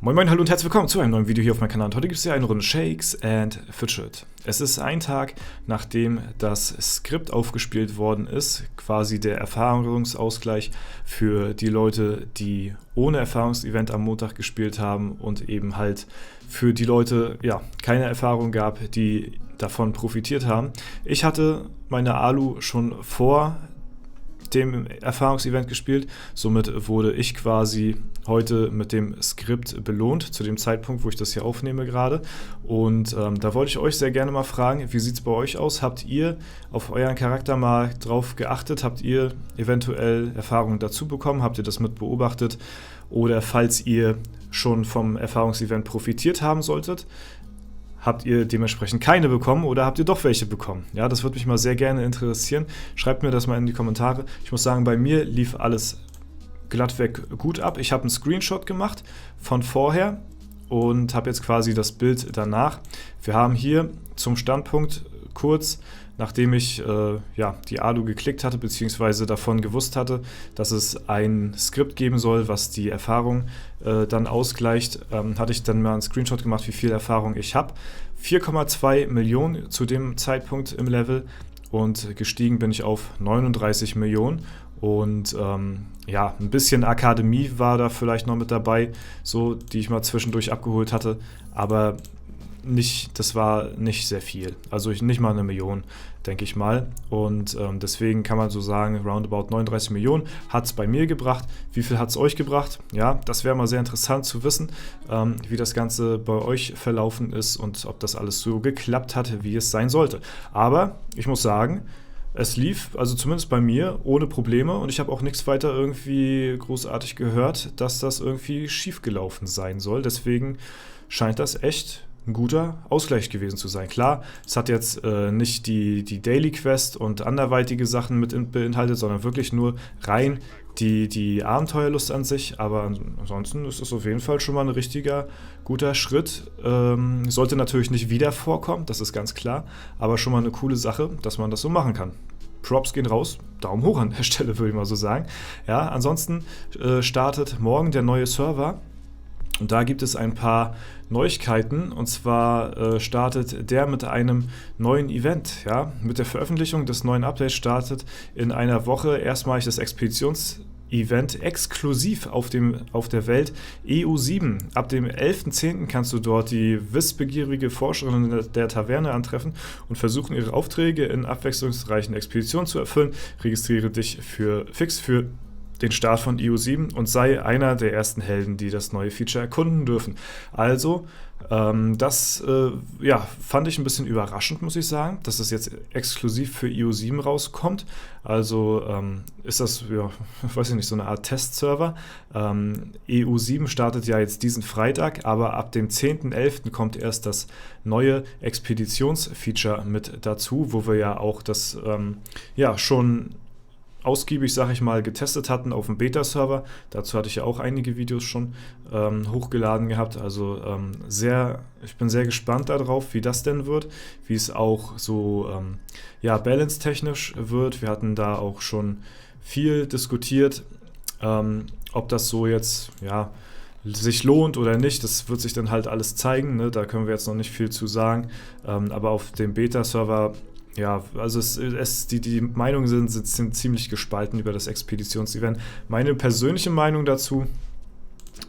Moin Moin, hallo und herzlich willkommen zu einem neuen Video hier auf meinem Kanal. Und heute gibt es hier eine Runde Shakes and Fidget. Es ist ein Tag, nachdem das Skript aufgespielt worden ist, quasi der Erfahrungsausgleich für die Leute, die ohne Erfahrungsevent am Montag gespielt haben und eben halt für die Leute, ja, keine Erfahrung gab, die davon profitiert haben. Ich hatte meine Alu schon vor dem Erfahrungsevent gespielt, somit wurde ich quasi heute mit dem Skript belohnt, zu dem Zeitpunkt, wo ich das hier aufnehme gerade. Und da wollte ich euch sehr gerne mal fragen, wie sieht es bei euch aus? Habt ihr auf euren Charakter mal drauf geachtet? Habt ihr eventuell Erfahrungen dazu bekommen? Habt ihr das mit beobachtet? Oder falls ihr schon vom Erfahrungsevent profitiert haben solltet, habt ihr dementsprechend keine bekommen oder habt ihr doch welche bekommen? Ja, das würde mich mal sehr gerne interessieren. Schreibt mir das mal in die Kommentare. Ich muss sagen, bei mir lief alles glattweg gut ab. Ich habe einen Screenshot gemacht von vorher und habe jetzt quasi das Bild danach. Wir haben hier zum Standpunkt kurz, nachdem ich die Alu geklickt hatte, beziehungsweise davon gewusst hatte, dass es ein Skript geben soll, was die Erfahrung dann ausgleicht, hatte ich dann mal einen Screenshot gemacht, wie viel Erfahrung ich habe. 4,2 Millionen zu dem Zeitpunkt im Level und gestiegen bin ich auf 39 Millionen. Und ein bisschen Akademie war da vielleicht noch mit dabei, so die ich mal zwischendurch abgeholt hatte, aber das war nicht sehr viel, also nicht mal 1 Million, denke ich mal. Und deswegen kann man so sagen, roundabout 39 Millionen hat es bei mir gebracht. Wie viel hat es euch gebracht? Ja, das wäre mal sehr interessant zu wissen, wie das Ganze bei euch verlaufen ist und ob das alles so geklappt hat, wie es sein sollte. Aber ich muss sagen, es lief, also zumindest bei mir, ohne Probleme und ich habe auch nichts weiter irgendwie großartig gehört, dass das irgendwie schief gelaufen sein soll. Deswegen scheint das echt ein guter Ausgleich gewesen zu sein. Klar, es hat jetzt nicht die Daily Quest und anderweitige Sachen mit beinhaltet, sondern wirklich nur rein die Abenteuerlust an sich, aber ansonsten ist es auf jeden Fall schon mal ein richtiger guter Schritt. Sollte natürlich nicht wieder vorkommen, das ist ganz klar, aber schon mal eine coole Sache, dass man das so machen kann. Props gehen raus, Daumen hoch an der Stelle, würde ich mal so sagen. Ja, ansonsten startet morgen der neue Server. Und da gibt es ein paar Neuigkeiten, und zwar startet der mit einem neuen Event. Ja? Mit der Veröffentlichung des neuen Updates startet in einer Woche erstmalig das Expeditions-Event exklusiv auf der Welt EU7. Ab dem 11.10. kannst du dort die wissbegierige Forscherin der Taverne antreffen und versuchen, ihre Aufträge in abwechslungsreichen Expeditionen zu erfüllen. Registriere dich fix für den Start von EU7 und sei einer der ersten Helden, die das neue Feature erkunden dürfen. Also, das fand ich ein bisschen überraschend, muss ich sagen, dass es jetzt exklusiv für EU7 rauskommt. Also ist das, weiß ich nicht, so eine Art Testserver. EU7 startet ja jetzt diesen Freitag, aber ab dem 10.11. kommt erst das neue Expeditionsfeature mit dazu, wo wir ja auch das schon ausgiebig, sage ich mal, getestet hatten auf dem Beta-Server. Dazu hatte ich ja auch einige Videos schon hochgeladen gehabt. Also ich bin sehr gespannt darauf, wie das denn wird, wie es auch so balance-technisch wird. Wir hatten da auch schon viel diskutiert, ob das so jetzt sich lohnt oder nicht. Das wird sich dann halt alles zeigen, ne? Da können wir jetzt noch nicht viel zu sagen. Aber auf dem Beta-Server, ja, also die Meinungen sind ziemlich gespalten über das Expeditionsevent. Meine persönliche Meinung dazu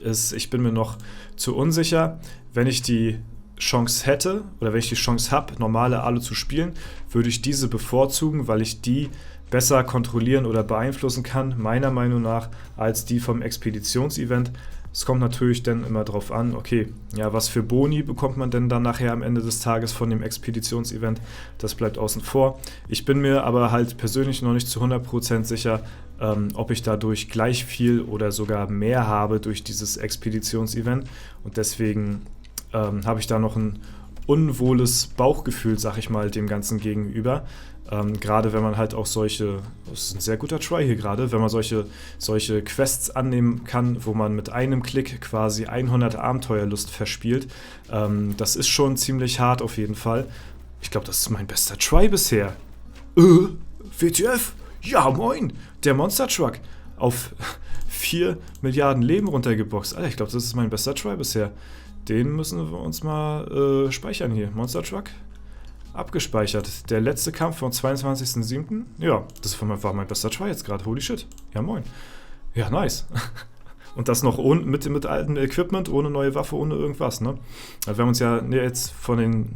ist, ich bin mir noch zu unsicher. Wenn ich die Chance hätte oder wenn ich die Chance habe, normale Alu zu spielen, würde ich diese bevorzugen, weil ich die besser kontrollieren oder beeinflussen kann, meiner Meinung nach, als die vom Expeditionsevent. Es kommt natürlich dann immer drauf an, okay, ja, was für Boni bekommt man denn dann nachher am Ende des Tages von dem Expeditionsevent? Das bleibt außen vor. Ich bin mir aber halt persönlich noch nicht zu 100% sicher, ob ich dadurch gleich viel oder sogar mehr habe durch dieses Expeditionsevent. Und deswegen habe ich da noch ein unwohles Bauchgefühl, sag ich mal, dem Ganzen gegenüber. Gerade wenn man halt auch das ist ein sehr guter Try hier gerade, wenn man solche Quests annehmen kann, wo man mit einem Klick quasi 100 Abenteuerlust verspielt. Das ist schon ziemlich hart auf jeden Fall. Ich glaube, das ist mein bester Try bisher. WTF? Ja, moin! Der Monster Truck auf 4 Milliarden Leben runtergeboxt. Alter, ich glaube, das ist mein bester Try bisher. Den müssen wir uns mal speichern hier. Monster Truck abgespeichert. Der letzte Kampf vom 22.07. Ja, das war mein bester Try jetzt gerade. Holy shit. Ja, moin. Ja, nice. Und das noch mit altem Equipment, ohne neue Waffe, ohne irgendwas, ne? Wir haben uns ja jetzt von den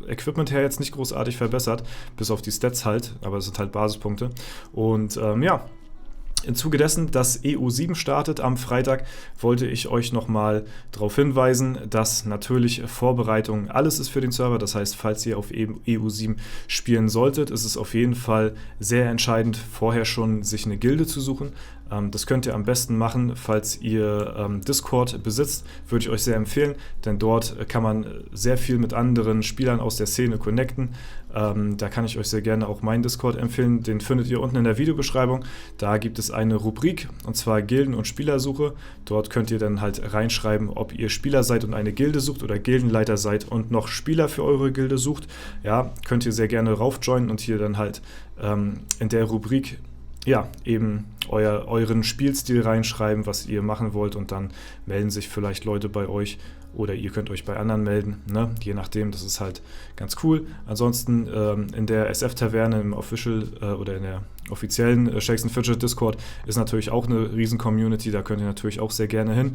Equipment her jetzt nicht großartig verbessert, bis auf die Stats halt, aber es sind halt Basispunkte. Und ja, im Zuge dessen, dass EU7 startet am Freitag, wollte ich euch nochmal darauf hinweisen, dass natürlich Vorbereitung alles ist für den Server. Das heißt, falls ihr auf EU7 spielen solltet, ist es auf jeden Fall sehr entscheidend, vorher schon sich eine Gilde zu suchen. Das könnt ihr am besten machen, falls ihr Discord besitzt, würde ich euch sehr empfehlen, denn dort kann man sehr viel mit anderen Spielern aus der Szene connecten. Da kann ich euch sehr gerne auch meinen Discord empfehlen, den findet ihr unten in der Videobeschreibung. Da gibt es eine Rubrik, und zwar Gilden- und Spielersuche. Dort könnt ihr dann halt reinschreiben, ob ihr Spieler seid und eine Gilde sucht oder Gildenleiter seid und noch Spieler für eure Gilde sucht. Ja, könnt ihr sehr gerne raufjoinen und hier dann halt in der Rubrik ja, eben euren Spielstil reinschreiben, was ihr machen wollt, und dann melden sich vielleicht Leute bei euch oder ihr könnt euch bei anderen melden, ne? Je nachdem, das ist halt ganz cool. Ansonsten in der SF-Taverne im Official oder in der offiziellen Shakes and Fidget Discord ist natürlich auch eine riesen Community, da könnt ihr natürlich auch sehr gerne hin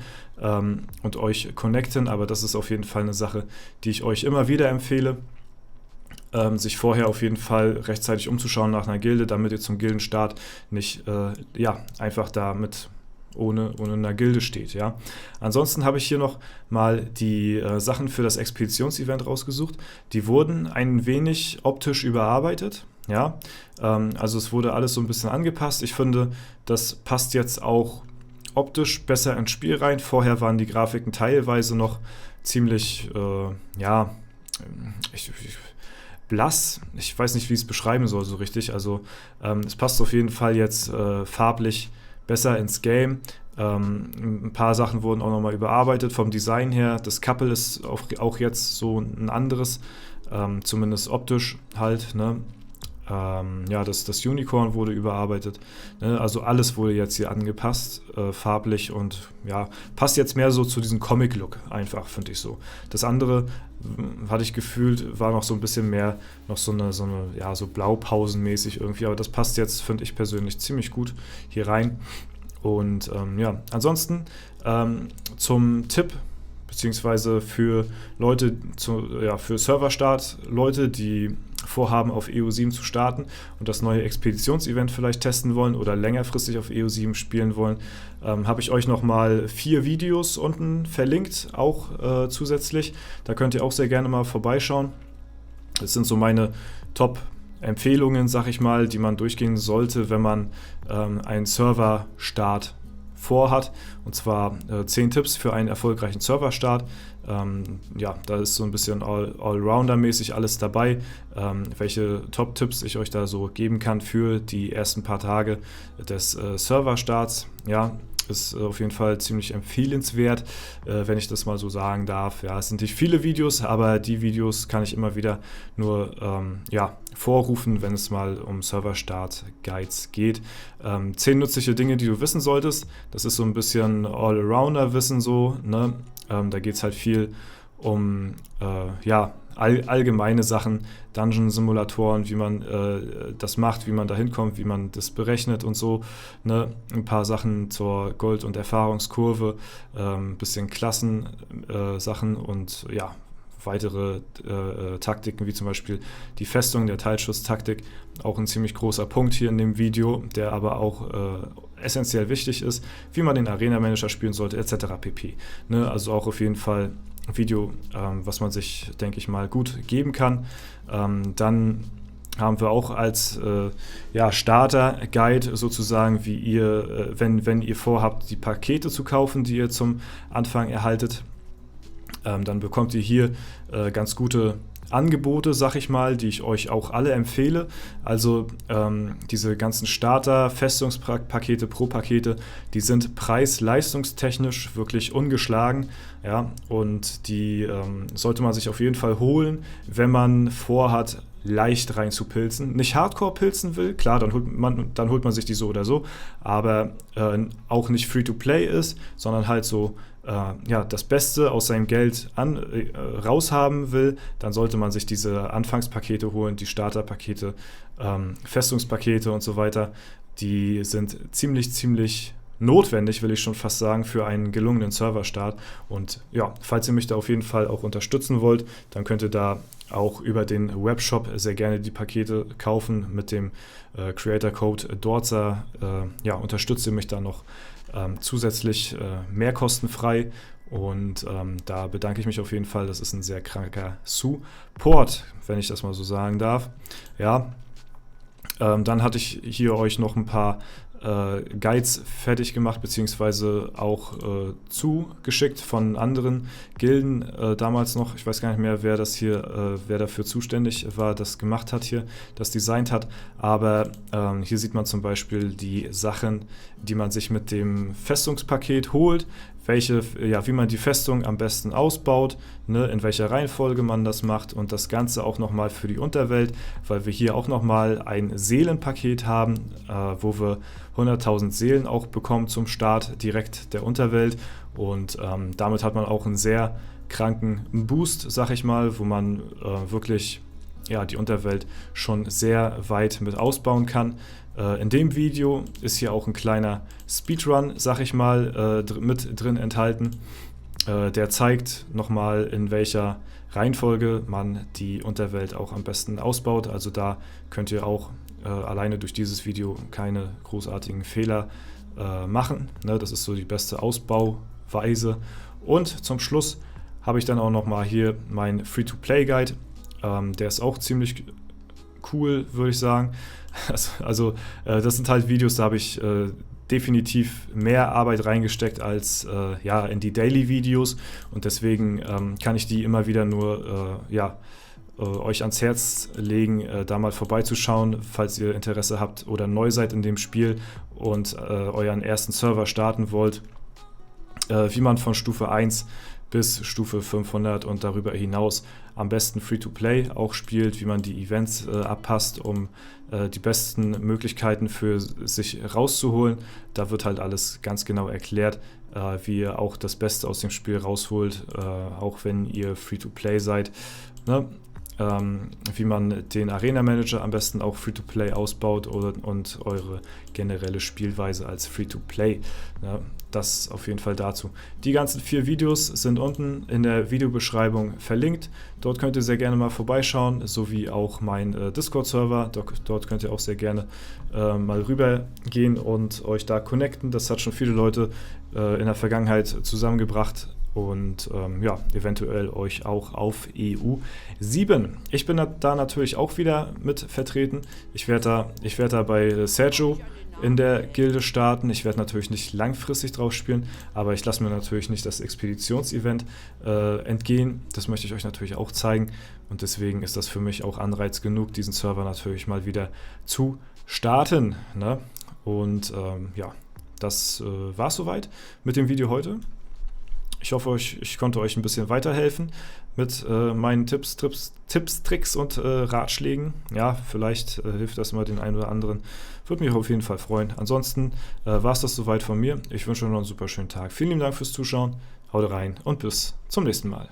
und euch connecten, aber das ist auf jeden Fall eine Sache, die ich euch immer wieder empfehle. Sich vorher auf jeden Fall rechtzeitig umzuschauen nach einer Gilde, damit ihr zum Gildenstart nicht ja, einfach da ohne einer Gilde steht. Ja. Ansonsten habe ich hier noch mal die Sachen für das Expeditionsevent rausgesucht. Die wurden ein wenig optisch überarbeitet. Ja. Also es wurde alles so ein bisschen angepasst. Ich finde, das passt jetzt auch optisch besser ins Spiel rein. Vorher waren die Grafiken teilweise noch ziemlich, ja, blass. Ich weiß nicht, wie ich es beschreiben soll so richtig. Also es passt auf jeden Fall jetzt farblich besser ins Game. Ein paar Sachen wurden auch nochmal überarbeitet vom Design her. Das Couple ist auch jetzt so ein anderes, zumindest optisch halt, ne? Ja, das Unicorn wurde überarbeitet, ne? Also alles wurde jetzt hier angepasst, farblich, und ja, passt jetzt mehr so zu diesem Comic-Look einfach, finde ich so. Das andere, hatte ich gefühlt, war noch so ein bisschen mehr, noch so eine ja, so Blaupausenmäßig irgendwie, aber das passt jetzt, finde ich persönlich, ziemlich gut hier rein. Und ja, ansonsten zum Tipp, beziehungsweise für Leute, für Serverstart, Leute, die vorhaben, auf EU7 zu starten und das neue Expeditionsevent vielleicht testen wollen oder längerfristig auf EU7 spielen wollen, habe ich euch nochmal 4 Videos unten verlinkt, auch zusätzlich. Da könnt ihr auch sehr gerne mal vorbeischauen. Das sind so meine Top-Empfehlungen, sag ich mal, die man durchgehen sollte, wenn man einen Serverstart vorhat, und zwar 10 Tipps für einen erfolgreichen Serverstart. Ja, da ist so ein bisschen Allrounder-mäßig alles dabei, welche Top-Tipps ich euch da so geben kann für die ersten paar Tage des Serverstarts. Ja, ist auf jeden Fall ziemlich empfehlenswert, wenn ich das mal so sagen darf. Ja, es sind nicht viele Videos, aber die Videos kann ich immer wieder nur ja, vorrufen, wenn es mal um Serverstart-Guides geht. 10 nützliche Dinge, die du wissen solltest. Das ist so ein bisschen Allrounder-Wissen so, ne? Da geht es halt viel um ja, allgemeine Sachen, Dungeon-Simulatoren, wie man das macht, wie man da hinkommt, wie man das berechnet und so. Ne? Ein paar Sachen zur Gold- und Erfahrungskurve, ein bisschen Klassensachen und ja, weitere Taktiken, wie zum Beispiel die Festung, der Teilschusstaktik, auch ein ziemlich großer Punkt hier in dem Video, der aber auch essentiell wichtig ist, wie man den Arena-Manager spielen sollte, etc. pp. Ne? Also auch auf jeden Fall ein Video, was man sich, denke ich mal, gut geben kann. Dann haben wir auch als ja, Starter-Guide sozusagen, wie ihr, wenn ihr vorhabt, die Pakete zu kaufen, die ihr zum Anfang erhaltet, dann bekommt ihr hier ganz gute Angebote, sag ich mal, die ich euch auch alle empfehle. Also diese ganzen Starter-Festungspakete, Pro-Pakete, die sind preis-leistungstechnisch wirklich ungeschlagen. Ja, und die sollte man sich auf jeden Fall holen, wenn man vorhat, leicht rein zu pilzen. Nicht Hardcore pilzen will, klar, dann holt man sich die so oder so, aber auch nicht Free-to-Play ist, sondern halt so ja, das Beste aus seinem Geld raushaben will, dann sollte man sich diese Anfangspakete holen, die Starterpakete, Festungspakete und so weiter. Die sind ziemlich notwendig, will ich schon fast sagen, für einen gelungenen Serverstart. Und ja, falls ihr mich da auf jeden Fall auch unterstützen wollt, dann könnt ihr da auch über den Webshop sehr gerne die Pakete kaufen. Mit dem Creator Code Dorza ja, unterstützt ihr mich da noch zusätzlich mehr kostenfrei. Und da bedanke ich mich auf jeden Fall. Das ist ein sehr kranker Support, wenn ich das mal so sagen darf. Ja, dann hatte ich hier euch noch ein paar Guides fertig gemacht, beziehungsweise auch zugeschickt von anderen Gilden damals noch. Ich weiß gar nicht mehr, wer dafür zuständig war, das gemacht hat hier, das designt hat. Aber hier sieht man zum Beispiel die Sachen, die man sich mit dem Festungspaket holt, wie man die Festung am besten ausbaut, ne, in welcher Reihenfolge man das macht und das Ganze auch nochmal für die Unterwelt, weil wir hier auch nochmal ein Seelenpaket haben, wo wir 100.000 Seelen auch bekommen zum Start direkt der Unterwelt und damit hat man auch einen sehr kranken Boost, sag ich mal, wo man wirklich ja, die Unterwelt schon sehr weit mit ausbauen kann. In dem Video ist hier auch ein kleiner Speedrun, sag ich mal, mit drin enthalten. Der zeigt nochmal, in welcher Reihenfolge man die Unterwelt auch am besten ausbaut. Also da könnt ihr auch alleine durch dieses Video keine großartigen Fehler machen. Ne, das ist so die beste Ausbauweise. Und zum Schluss habe ich dann auch nochmal hier meinen Free-to-Play-Guide. Der ist auch ziemlich cool, würde ich sagen. Also das sind halt Videos, da habe ich definitiv mehr Arbeit reingesteckt als ja, in die Daily-Videos und deswegen kann ich die immer wieder nur ja, euch ans Herz legen, da mal vorbeizuschauen, falls ihr Interesse habt oder neu seid in dem Spiel und euren ersten Server starten wollt, wie man von Stufe 1 bis Stufe 500 und darüber hinaus am besten Free-to-Play auch spielt, wie man die Events abpasst, um die besten Möglichkeiten für sich rauszuholen. Da wird halt alles ganz genau erklärt, wie ihr auch das Beste aus dem Spiel rausholt, auch wenn ihr Free-to-Play seid. Ne? Wie man den Arena-Manager am besten auch Free-to-Play ausbaut und eure generelle Spielweise als Free-to-Play. Ne? Das auf jeden Fall dazu. Die ganzen 4 Videos sind unten in der Videobeschreibung verlinkt. Dort könnt ihr sehr gerne mal vorbeischauen, sowie auch mein Discord-Server. Dort könnt ihr auch sehr gerne mal rüber gehen und euch da connecten. Das hat schon viele Leute in der Vergangenheit zusammengebracht. Und ja, eventuell euch auch auf EU 7. Ich bin da natürlich auch wieder mit vertreten. Ich werde da bei Sergio in der Gilde starten. Ich werde natürlich nicht langfristig drauf spielen, aber ich lasse mir natürlich nicht das Expeditionsevent entgehen. Das möchte ich euch natürlich auch zeigen und deswegen ist das für mich auch Anreiz genug, diesen Server natürlich mal wieder zu starten. Ne? Und ja, das war's soweit mit dem Video heute. Ich hoffe, ich konnte euch ein bisschen weiterhelfen mit meinen Tipps, Tricks und Ratschlägen. Ja, vielleicht hilft das mal den einen oder anderen. Würde mich auf jeden Fall freuen. Ansonsten war es das soweit von mir. Ich wünsche euch noch einen super schönen Tag. Vielen lieben Dank fürs Zuschauen. Haut rein und bis zum nächsten Mal.